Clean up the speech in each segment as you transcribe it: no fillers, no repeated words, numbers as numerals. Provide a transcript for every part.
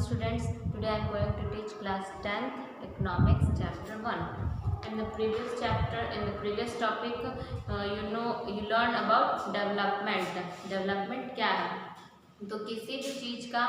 students. Today I am going to teach class 10th economics chapter 1. In the previous topic, you learn about development. Development क्या है? तो किसी भी चीज़ का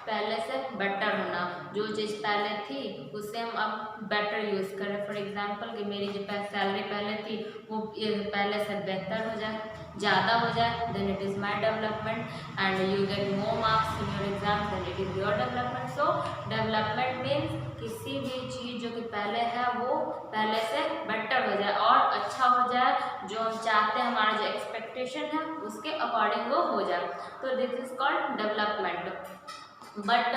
पहले से बेटर होना, जो चीज़ पहले थी उससे हम अब बेटर यूज़ करें. फॉर एग्जांपल कि मेरी जो सैलरी पहले थी वो पहले से बेहतर हो जाए, ज़्यादा हो जाए, then it is my development. And you get more marks in your exam, then it is your development. So development means किसी भी चीज़ जो कि पहले है वो पहले से बेटर हो जाए और अच्छा हो जाए, जो हम चाहते हैं, हमारा जो एक्सपेक्टेशन है उसके अकॉर्डिंग वो हो जाए. तो this is called development. But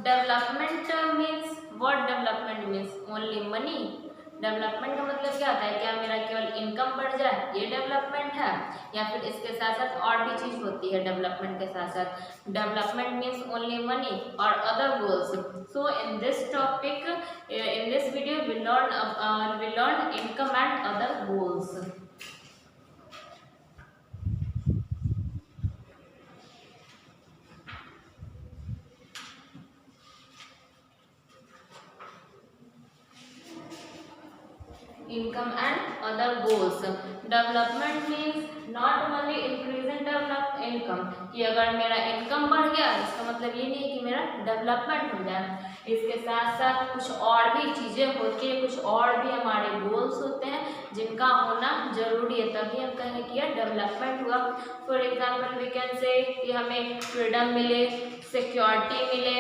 development means what? Development means only money. Development का मतलब क्या होता है? क्या मेरा केवल इनकम बढ़ जाए, ये डेवलपमेंट है? या फिर इसके साथ साथ और भी चीज़ होती है डेवलपमेंट के साथ साथ? डेवलपमेंट मीन्स ओनली मनी और other goals. So in this topic, in this video we learn income and other goals. Income and other goals. Development means not only increase in develop income, कि अगर मेरा income बढ़ गया इसका मतलब ये नहीं कि मेरा डेवलपमेंट हो जाए. इसके साथ साथ कुछ और भी चीज़ें होती है, कुछ और भी हमारे गोल्स होते हैं जिनका होना जरूरी है, तभी हम कहेंगे कि यह डेवलपमेंट हुआ. For example we can say कि हमें फ्रीडम मिले, सिक्योरिटी मिले,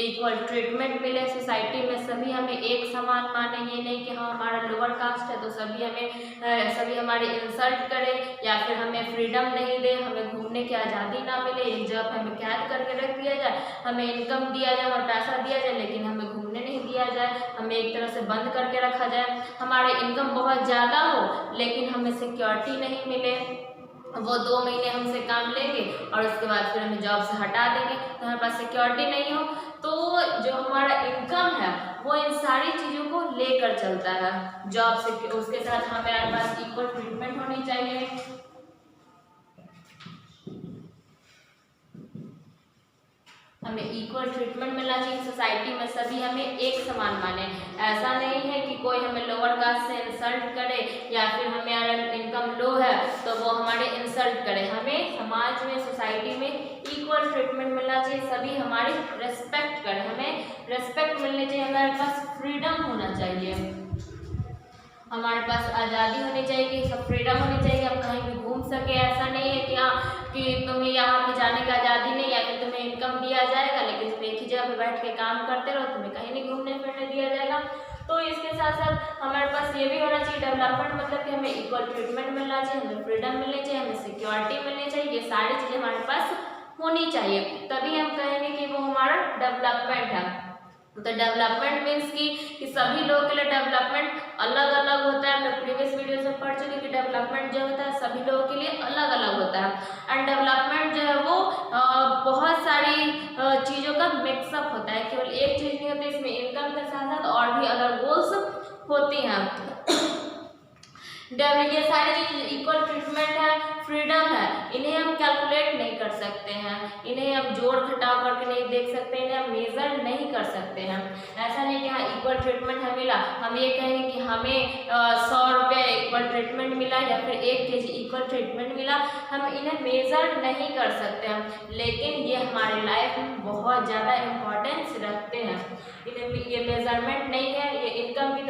इक्वल ट्रीटमेंट मिले सोसाइटी में, सभी हमें एक समान माने. ये नहीं कि हाँ हमारा लोअर कास्ट है तो सभी हमारे इंसल्ट करें या फिर हमें फ्रीडम नहीं दे, हमें घूमने की आज़ादी ना मिले, एक जगह पर हमें कैद करके रख दिया जाए, हमें इनकम दिया जाए और पैसा दिया जाए लेकिन हमें घूमने नहीं दिया जाए, हमें एक तरह से बंद करके रखा जाए. हमारे इनकम बहुत ज़्यादा हो लेकिन हमें सिक्योरिटी नहीं मिले, वो 2 महीने हमसे काम लेंगे और उसके बाद फिर हमें जॉब से हटा देंगे, तो हमारे पास सिक्योरिटी नहीं हो. तो जो हमारा इनकम है वो इन सारी चीज़ों को लेकर चलता है. जॉब से उसके साथ हमारे पास इक्वल ट्रीटमेंट होनी चाहिए. हमें इक्वल ट्रीटमेंट मिलना चाहिए सोसाइटी में, सभी हमें एक समान माने. ऐसा नहीं है कि कोई हमें लोअर कास्ट से इंसल्ट करे या फिर हमारा इनकम लो है तो वो हमारे इंसल्ट करे. हमें समाज में, सोसाइटी में इक्वल ट्रीटमेंट मिलना चाहिए, सभी हमारी रेस्पेक्ट करें, हमें रेस्पेक्ट मिलनी चाहिए, हमारे पास फ्रीडम होना चाहिए, हमारे पास आज़ादी होनी चाहिए, सब फ्रीडम होनी चाहिए, हम कहीं भी घूम सके. ऐसा नहीं है कि हाँ कि तुम्हें यहाँ पे जाने की आज़ादी नहीं, या फिर तुम्हें इनकम दिया जाएगा लेकिन तुम एक ही जगह पे बैठ के काम करते रहो, तुम्हें कहीं नहीं घूमने फिरने दिया जाएगा. तो इसके साथ साथ हमारे पास ये भी होना चाहिए डेवलपमेंट मतलब कि हमें इक्वल ट्रीटमेंट मिलना चाहिए, हमें फ्रीडम मिलनी चाहिए, हमें सिक्योरिटी मिलनी चाहिए. ये सारी चीज़ें हमारे पास होनी चाहिए, तभी हम कहेंगे कि वो हमारा डेवलपमेंट है. तो डेवलपमेंट मीन्स कि सभी लोगों के लिए डेवलपमेंट अलग अलग होता है. हम लोग प्रीवियस वीडियो में पढ़ चुके कि डेवलपमेंट जो होता है सभी लोगों के लिए अलग अलग होता है. एंड डेवलपमेंट जो है वो बहुत सारी चीज़ों का मिक्सअप होता है, केवल एक चीज़ नहीं होती, इसमें इनकम के साथ साथ और भी अदर गोल्स होती हैं. ये सारी चीज़ इक्वल ट्रीटमेंट है, फ्रीडम है, इन्हें हम कैलकुलेट नहीं कर सकते हैं, इन्हें हम जोड़ घटाव करके नहीं देख सकते, इन्हें हम मेजर नहीं कर सकते हैं. ऐसा नहीं कि हाँ इक्वल ट्रीटमेंट हमें मिला, हम ये कहेंगे कि हमें 100 रुपये इक्वल ट्रीटमेंट मिला या फिर 1 kg इक्वल ट्रीटमेंट मिला, हम इन्हें मेजर नहीं कर सकते हैं. लेकिन ये हमारे लाइफ में बहुत ज़्यादा इम्पोर्टेंस रखते हैं. इन्हें ये मेजरमेंट नहीं है, ये इनकम की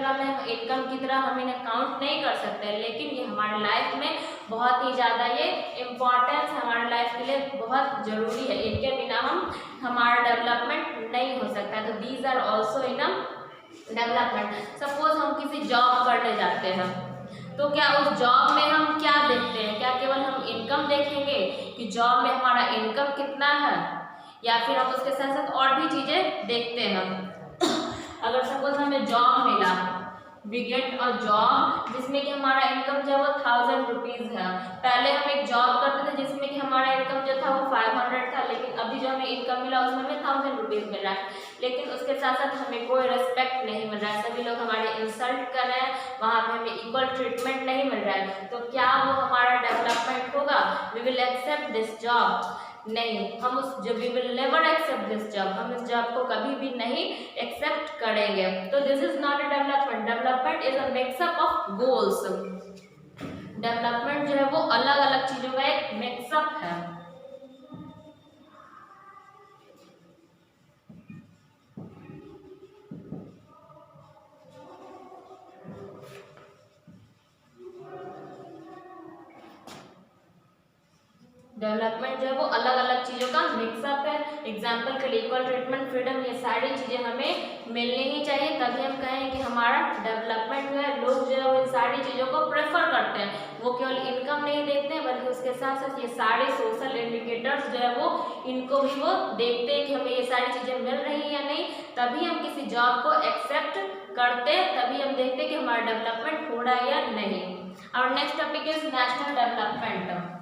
तरह हम इन्हें काउंट नहीं कर सकते, लेकिन ये हमारे लाइफ में बहुत ही ज़्यादा ये इम्पॉर्टेंस हमारे लाइफ के लिए बहुत ज़रूरी है. इनके बिना हमारा डेवलपमेंट नहीं हो सकता. तो these are also in development. Suppose हम किसी जॉब करने जाते हैं तो क्या उस जॉब में हम क्या देखते हैं? क्या केवल हम इनकम देखेंगे कि जॉब में हमारा इनकम कितना है, या फिर हम उसके साथ साथ और भी चीज़ें देखते हैं? अगर सपोज हमें जॉब मिला, वी गेट अ जॉब जिसमें कि हमारा इनकम जो है वो 1000 रुपीज़ है. पहले हम एक जॉब करते थे जिसमें कि हमारा इनकम जो था वो 500 था, लेकिन अभी जो हमें इनकम मिला उसमें हमें 1000 रुपीज़ मिल रहा है, लेकिन उसके साथ साथ हमें कोई रेस्पेक्ट नहीं मिल रहा है, सभी लोग हमारे इंसल्ट कर रहे हैं, वहाँ पे हमें इक्वल ट्रीटमेंट नहीं मिल रहा है. तो क्या वो हमारा डेवलपमेंट होगा? We will accept this job. नहीं, हम उस जब we will never accept this job, हम इस जॉब को कभी भी नहीं एक्सेप्ट करेंगे। तो this is not a development, development is a mixup of goals. Development जो है वो अलग अलग चीजों का एक मिक्सअप है। डेवलपमेंट जो है वो अलग अलग चीजों का मिक्सअप है। एग्जाम्पल के लिए इक्वल ट्रीटमेंट, फ्रीडम, ये सारी चीजें हमें मिलनी ही चाहिए, तभी हम कहें कि हमारा डेवलपमेंट जो है। लोग जो है वो इन सारी चीजों को प्रेफर करते हैं, वो केवल इनकम नहीं देखते हैं बल्कि उसके साथ साथ ये सारे सोशल इंडिकेटर्स जो है वो इनको भी वो देखते हैं कि हमें ये सारी चीजें मिल रही है या नहीं, तभी हम किसी जॉब को एक्सेप्ट करते हैं, तभी हम देखते हैं कि हमारा डेवलपमेंट हो रहा है या नहीं। और next topic is national development.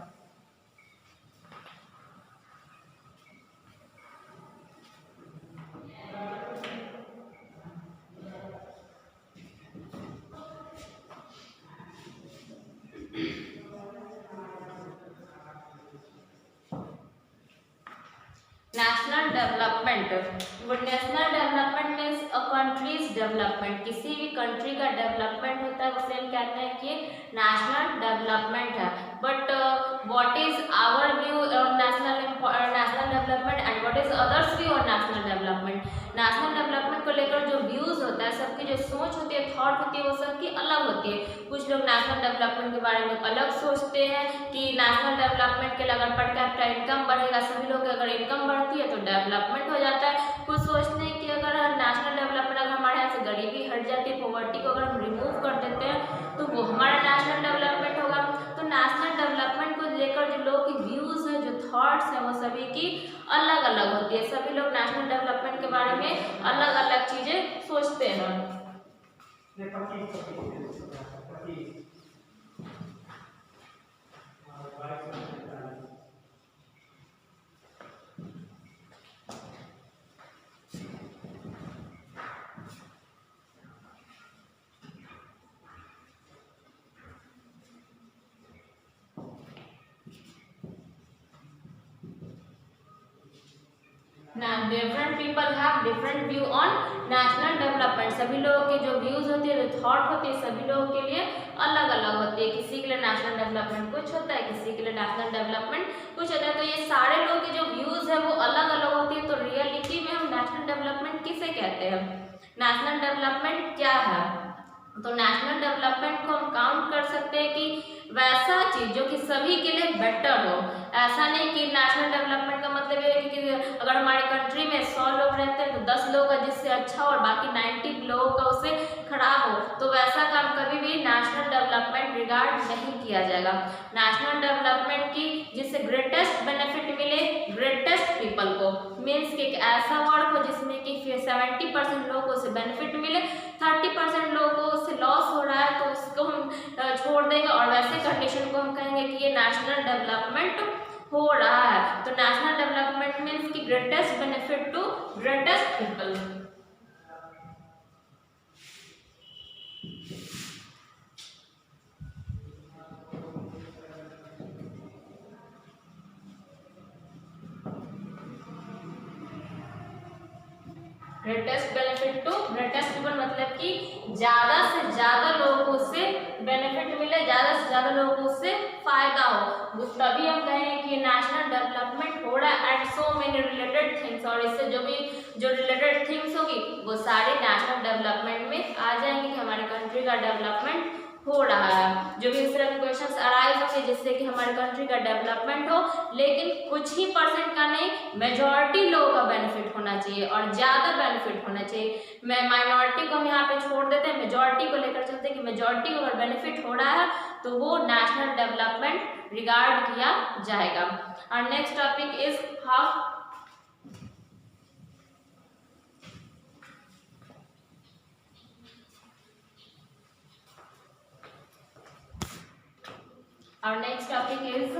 National development, national development means a countries development, किसी भी कंट्री का डेवलपमेंट होता है उसे हम कहते हैं कि नेशनल डेवलपमेंट है। But what is our view on national development and what is others view on national development. National development को लेकर जो व्यूज होता है, सबकी जो सोच होती है, थॉट होती है, वो सबकी अलग होती है। कुछ लोग नेशनल डेवलपमेंट के बारे में अलग सोचते हैं कि नेशनल डेवलपमेंट के लिए अगर पर कैपिटा इनकम बढ़ेगा, सभी लोग अगर इनकम बढ़ती है तो डेवलपमेंट हो जाता है। कुछ सोचते हैं कि अगर नेशनल डेवलपमेंट, अगर हमारे यहाँ से गरीबी हट जाती है, पॉवर्टी को अगर हम रिमूव कर देते हैं तो वो हमारा नेशनल डेवलपमेंट होगा। तो नेशनल डेवलपमेंट को लेकर जो लोगों की व्यूज है, जो थॉट्स हैं, वो सभी की अलग अलग होती है। सभी लोग नेशनल डेवलपमेंट के बारे में अलग अलग चीजें सोचते हैं। Different people have different view on national development. सभी लोगों के जो व्यूज होती है, जो थॉट होती है, सभी लोगों के लिए अलग अलग होती है। किसी के लिए नेशनल डेवलपमेंट कुछ होता है, किसी के लिए नेशनल डेवलपमेंट कुछ होता है। तो ये सारे लोगों के जो व्यूज है वो अलग अलग होती है। तो रियलिटी में हम नेशनल डेवलपमेंट किसे कहते हैं, नेशनल डेवलपमेंट क्या है? तो नेशनल डेवलपमेंट को हम काउंट कर सकते हैं कि वैसा चीज जो कि सभी के लिए बेटर हो। ऐसा नहीं कि नेशनल डेवलपमेंट का मतलब ये है कि अगर हमारे कंट्री में 100 लोग रहते हैं तो 10 लोगों का जिससे अच्छा और बाकी 90 लोगों का उससे खराब हो, तो वैसा काम कभी भी नेशनल डेवलपमेंट रिगार्ड नहीं किया जाएगा। नेशनल डेवलपमेंट की जिससे ग्रेटेस्ट बेनिफिट मिले ग्रेटेस्ट पीपल को, मीन्स कि एक ऐसा वर्क हो जिसमें कि 70% लोगों को उससे बेनिफिट मिले, 30% लोगों को उससे लॉस हो रहा है तो उसको हम छोड़ देंगे, और वैसे कंडीशन को हम कहेंगे कि ये नेशनल डेवलपमेंट हो रहा है। तो नेशनल डेवलपमेंट मीन्स की greatest benefit to greatest people. Greatest benefit to greatest people मतलब कि ज्यादा से ज्यादा लोगों को उससे बेनिफिट मिले, ज्यादा से ज्यादा लोगों को उससे फायदा हो, तभी हम कहेंगे कि नेशनल डेवलपमेंट हो रहा है at so many related things. और इससे जो रिलेटेड थिंग्स होगी वो सारे नेशनल डेवलपमेंट में आ जाएंगे कि हमारे कंट्री का डेवलपमेंट हो रहा है। जो भी इस तरह के क्वेश्चंस अराइज होंगे जिससे कि हमारे कंट्री का डेवलपमेंट हो, लेकिन कुछ ही परसेंट का नहीं, मेजॉरिटी लोगों का बेनिफिट होना चाहिए और ज़्यादा बेनिफिट होना चाहिए। माइनॉरिटी को हम यहाँ पे छोड़ देते हैं, मेजॉरिटी को लेकर चलते हैं कि मेजॉरिटी को अगर बेनिफिट हो रहा है तो वो नेशनल डेवलपमेंट रिगार्ड किया जाएगा। और next topic is how Our next topic is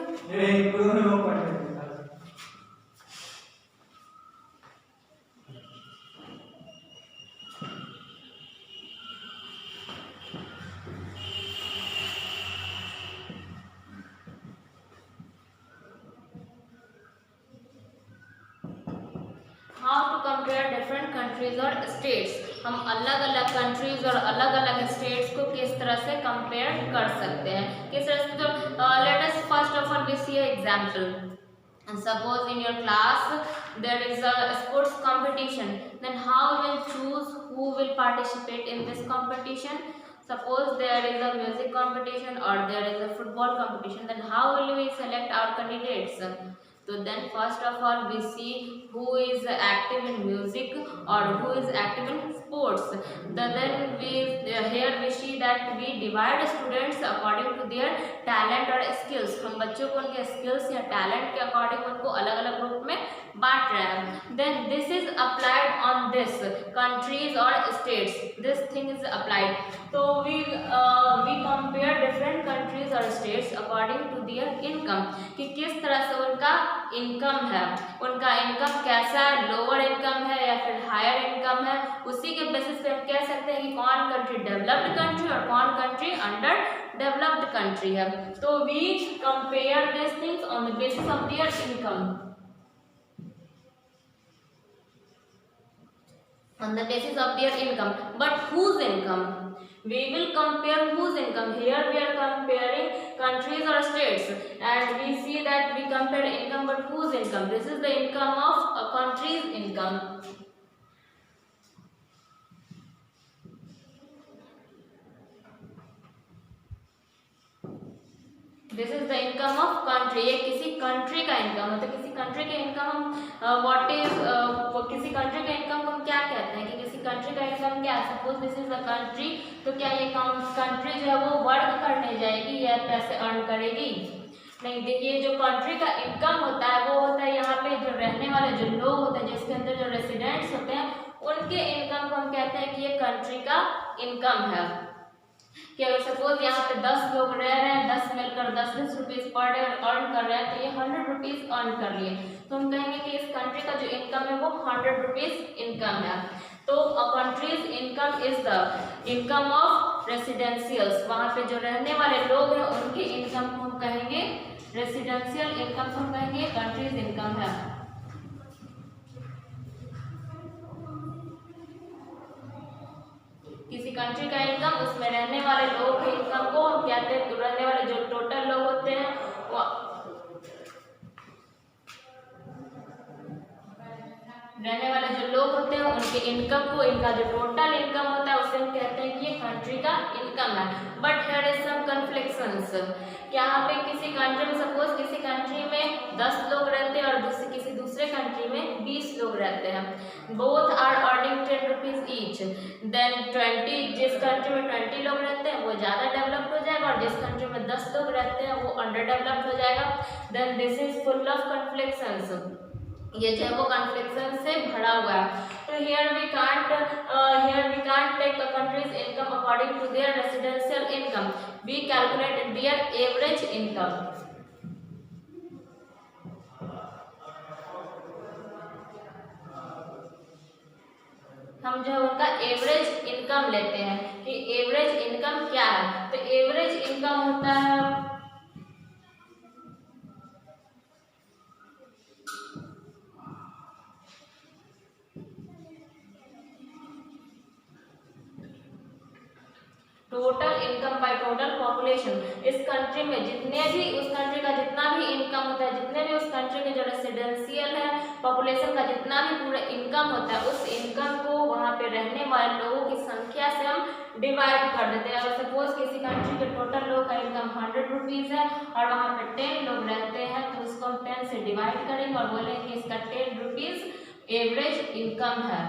different countries और स्टेट्स, हम अलग अलग कंट्रीज और अलग अलग स्टेट्स को किस तरह से कंपेयर कर सकते हैं, किस तरह से। तो let us first of all we see a example. Suppose in your class there is a sports competition, then how you will choose who will participate in this competition? Suppose there is a music competition or there is a football competition, then how will we select our candidates? So then first of all we see who is active in music or who is active in sports. Then we here we see that we divide students according to their talent और skills. हम बच्चों को उनके skills या talent के according उनको अलग अलग ग्रुप में बांट रहे हैं. Then this is applied on this countries or states. This thing is applied. So we compare different countries or states according to their income, कि किस तरह से उनका इनकम है, उनका इनकम कैसा है, लोअर इनकम है या फिर हायर इनकम है. उसी के बेसिस पे हम कह सकते हैं कि कौन कंट्री डेवलप्ड कंट्री और कौन कंट्री अंडर डेवलप्ड कंट्री है. तो we compare this things on the basis of their income. On the basis of their income, but whose income? We will compare whose income. Here we are comparing countries or states, and we see that we compare income, but whose income? This is the income of a country's income. This is the income of country. ये किसी country का income है. तो किसी country के income हम what is किसी country के इनकम को हम क्या कहते हैं कि किसी कंट्री का इनकम क्या है. Suppose this is the country, तो क्या ये कंट्री जो है वो वर्क करने जाएगी या पैसे अर्न करेगी? नहीं. देखिए जो कंट्री का इनकम होता है वो होता है यहाँ पे जो रहने वाले जो लोग होते हैं, जिसके अंदर जो रेसिडेंट्स होते हैं, उनके इनकम को हम कहते हैं कि ये कंट्री का इनकम है. कि अगर सपोज यहाँ पे 10 लोग रह रहे हैं, 10 मिलकर 10-10 रुपीज़ पर डे अर्न कर रहे हैं, तो ये 100 रुपीज़ अर्न कर लिए. तो हम कहेंगे कि इस कंट्री का जो इनकम है वो 100 रुपीज़ इनकम है. तो a countries income is the income of residentials. वहाँ पे जो रहने वाले लोग हैं उनकी इनकम को हम कहेंगे रेसिडेंशियल इनकम को हम कहेंगे कंट्रीज इनकम है. किसी कंट्री का इनकम, उसमें रहने वाले लोग के इनकम को हम कहते हैं, रहने वाले जो टोटल लोग होते हैं वो रहने वाले जो लोग होते हैं उनके इनकम को, इनका जो टोटल इनकम होता है उसे हम कहते हैं कि ये कंट्री का इनकम है. But here is some conflictions. यहाँ पे किसी कंट्री में सपोज किसी कंट्री में 10 लोग रहते हैं और किसी दूसरे कंट्री में 20 लोग रहते हैं. Both are earning 10 rupees each. Then 20, जिस कंट्री में 20 लोग रहते हैं वो ज़्यादा डेवलप्ड हो जाएगा और जिस कंट्री में 10 लोग रहते हैं वो अंडर डेवलप्ड हो जाएगा. Then this is full of conflictions. ये जो है वो कन्फ्लिक्शन से भरा हुआ है. तो here we can't take a countries income according to their residential income. We calculate their average income. हम जो है उनका एवरेज इनकम लेते हैं कि एवरेज इनकम क्या है. तो एवरेज इनकम होता है total income by total population. इस कंट्री में जितने भी उस कंट्री का जितना भी इनकम होता है, जितने भी उस कंट्री के जो रेसिडेंशियल है पॉपुलेशन का जितना भी पूरा इनकम होता है, उस इनकम को वहाँ पे रहने वाले लोगों की संख्या से हम डिवाइड कर देते हैं. अगर सपोज किसी कंट्री के टोटल लोग का इनकम 100 रुपीज़ है और वहाँ पे 10 लोग रहते हैं, तो उसको हम 10 से डिवाइड करेंगे और बोलेंगे कि इसका 10 रुपीज़ एवरेज इनकम है.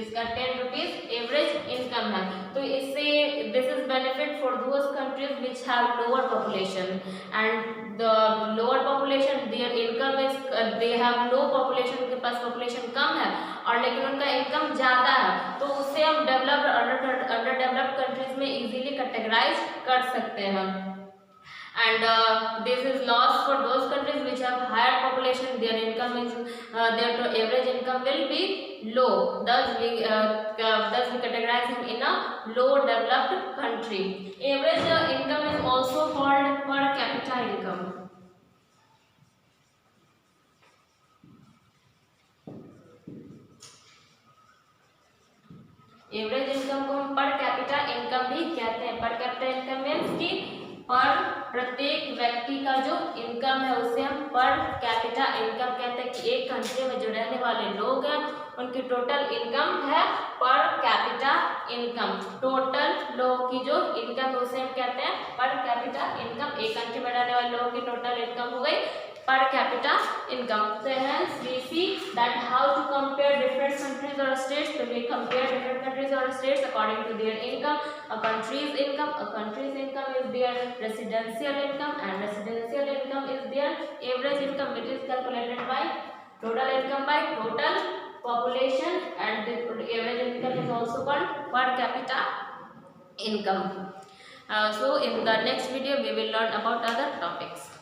इसका 10 रुपीज़ एवरेज इनकम है. तो इससे this is benefit for those countries which have lower population and the lower population there income is they have low population. उनके पास पॉपुलेशन कम है और लेकिन उनका इनकम ज़्यादा है, तो उससे हम डेवलप्ड अंडर डेवलप्ड कंट्रीज में इजीली कैटेगराइज कर सकते हैं. And this is loss for those countries which have higher population. Their income is their average income will be low. Thus we categorize him in a low developed country. Average income is also called per capita income. Average income को हम per capita income भी कहते हैं। Per capita income means कि पर प्रत्येक व्यक्ति का जो इनकम है उसे हम पर कैपिटा इनकम कहते हैं कि एक कंट्री में जो रहने वाले लोग हैं उनकी टोटल इनकम है पर कैपिटा इनकम। टोटल लोगों की जो इनकम है उसे हम कहते हैं पर कैपिटा इनकम। एक कंट्री में रहने वाले लोगों की टोटल इनकम हो गई per capita income. So hence we see that how to compare different countries or states. So we compare different countries or states according to their income. A country's income is their residential income, and residential income is their average income, which is calculated by total income by total population, and the average income is also called per capita income. So in the next video we will learn about other topics.